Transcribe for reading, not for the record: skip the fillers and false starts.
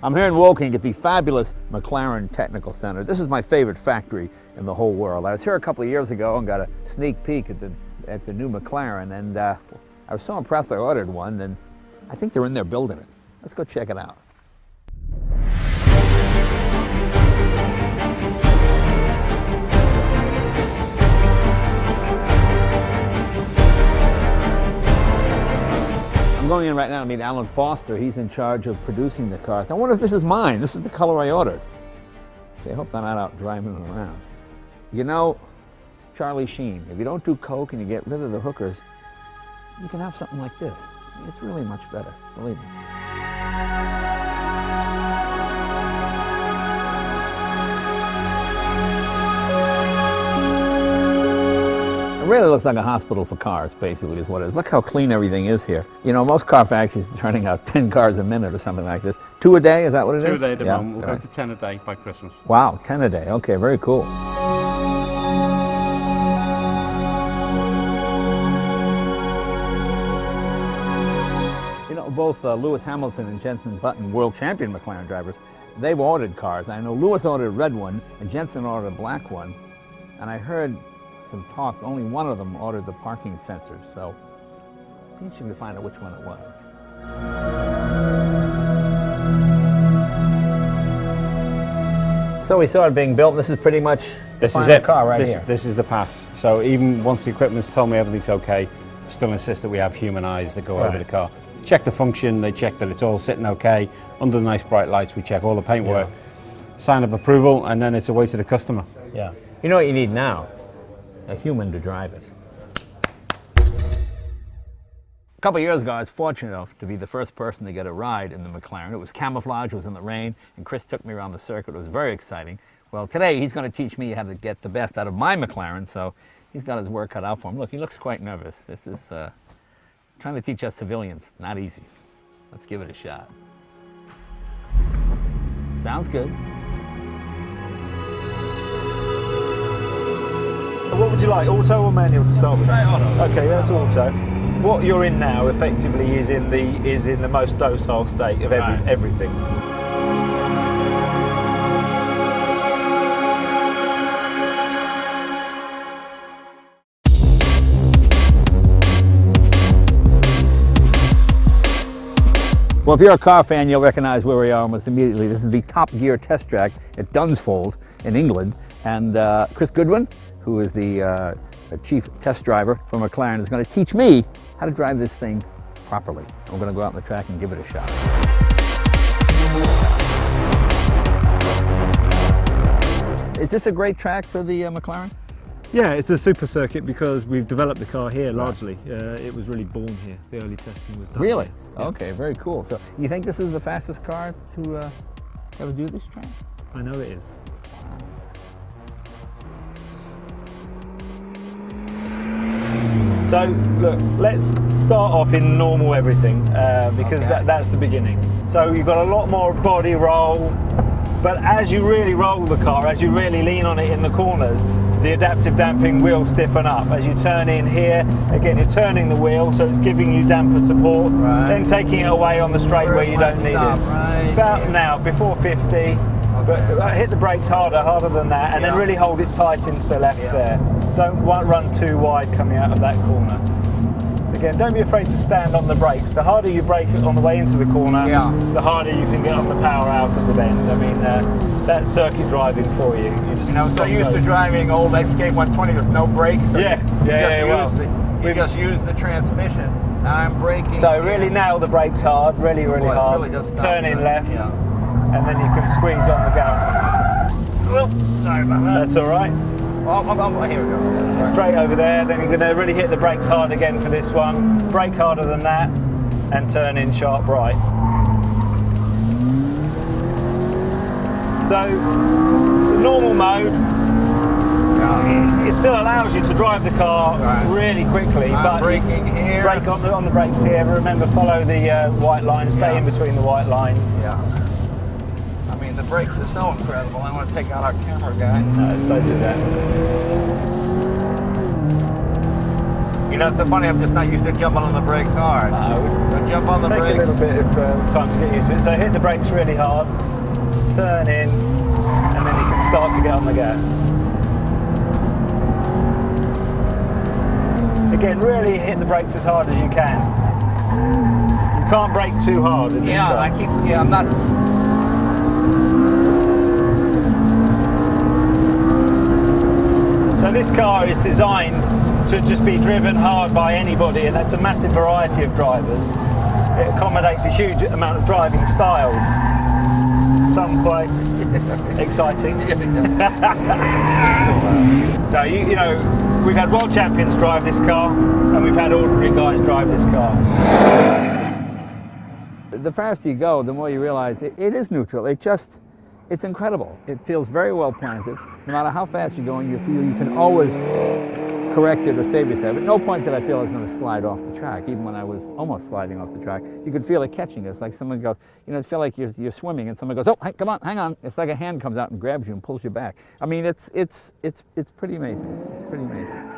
I'm here in Woking at the fabulous McLaren Technical Center. This is my favorite factory in the whole world. I was here a couple of years ago and got a sneak peek at the new McLaren, and I was so impressed I ordered one, and I think they're in there building it. Let's go check it out. I'm going in right now to meet Alan Foster. He's in charge of producing the cars. I wonder if this is mine. This is the color I ordered. See, I hope I'm not out driving them around. You know, Charlie Sheen, if you don't do coke and you get rid of the hookers, you can have something like this. It's really much better, believe me. It really looks like a hospital for cars, basically, is what it is. Look how clean everything is here. You know, most car factories are turning out 10 cars a minute or something like this. 2 a day, is that what it is? 2 a day at the moment. We'll go to 10 a day by Christmas. Wow, 10 a day. Okay, very cool. You know, both Lewis Hamilton and Jenson Button, world champion McLaren drivers, they've ordered cars. I know Lewis ordered a red one and Jenson ordered a black one. And I heard some talk, only one of them ordered the parking sensors, so it'd be interesting to find out which one it was. So we saw it being built. This is pretty much the final car right here. This is the pass. So even once the equipment's told me everything's okay, I still insist that we have human eyes that go over the car. Check the function, they check that it's all sitting okay. Under the nice bright lights, we check all the paintwork, sign of approval, and then it's away to the customer. Yeah. You know what you need now? A human to drive it. A couple of years ago, I was fortunate enough to be the first person to get a ride in the McLaren. It was camouflage, it was in the rain, and Chris took me around the circuit. It was very exciting. Well, today he's going to teach me how to get the best out of my McLaren, so he's got his work cut out for him. Look, he looks quite nervous. This is trying to teach us civilians. Not easy. Let's give it a shot. Sounds good. What would you like, auto or manual to start with? Try auto. Okay, that's auto. What you're in now, effectively, is in the most docile state of everything. Well, if you're a car fan, you'll recognize where we are almost immediately. This is the Top Gear test track at Dunsfold in England, and Chris Goodwin, who is the chief test driver for McLaren, is going to teach me how to drive this thing properly. We're going to go out on the track and give it a shot. Is this a great track for the McLaren? Yeah, it's a super circuit because we've developed the car here largely. It was really born here. The early testing was done. Really? Here. Yeah. Okay, very cool. So you think this is the fastest car to ever do this track? I know it is. So look, let's start off in normal everything because that's the beginning. So you've got a lot more body roll, but as you really roll the car, as you really lean on it in the corners, the adaptive damping will stiffen up. As you turn in here, again you're turning the wheel, so it's giving you damper support, then taking it away on the straight where you don't need it. About now, before 50, but hit the brakes harder than that, and then really hold it tight into the left there. Don't run too wide coming out of that corner. Again, don't be afraid to stand on the brakes. The harder you brake on the way into the corner, the harder you can get on the power out of the bend. I mean, that's circuit driving for you. You know, so used to driving old Escape 120 with no brakes. So you just use the transmission. Now I'm braking. So really nail the brakes hard, really hard. Really turn in left, and then you can squeeze on the gas. Oh, sorry about that. That's all right. Here we go. Straight over there, then you're going to really hit the brakes hard again for this one. Brake harder than that, and turn in sharp right. So, normal mode, it still allows you to drive the car really quickly, but braking here. Brake on the brakes here. Remember, follow the white line, stay in between the white lines. I mean, the brakes are so incredible. I want to take out our camera guy. No, don't do that. You know, it's so funny, I'm just not used to jumping on the brakes hard. No. So jump on the Take brakes. a little bit of time to get used to it. So hit the brakes really hard, turn in, and then you can start to get on the gas. Again, really hit the brakes as hard as you can. You can't brake too hard in this car. I'm not. So this car is designed to just be driven hard by anybody, and that's a massive variety of drivers. It accommodates a huge amount of driving styles. Some quite exciting. No, you know, we've had world champions drive this car, and we've had ordinary guys drive this car. The faster you go, the more you realize it is neutral. It's incredible. It feels very well planted. No matter how fast you're going, you feel you can always correct it or save yourself. At no point did I feel I was going to slide off the track. Even when I was almost sliding off the track, you could feel it catching us. Like someone goes, you know, it felt like you're swimming, and someone goes, "Oh, hey, come on, hang on." It's like a hand comes out and grabs you and pulls you back. I mean, it's pretty amazing. It's pretty amazing.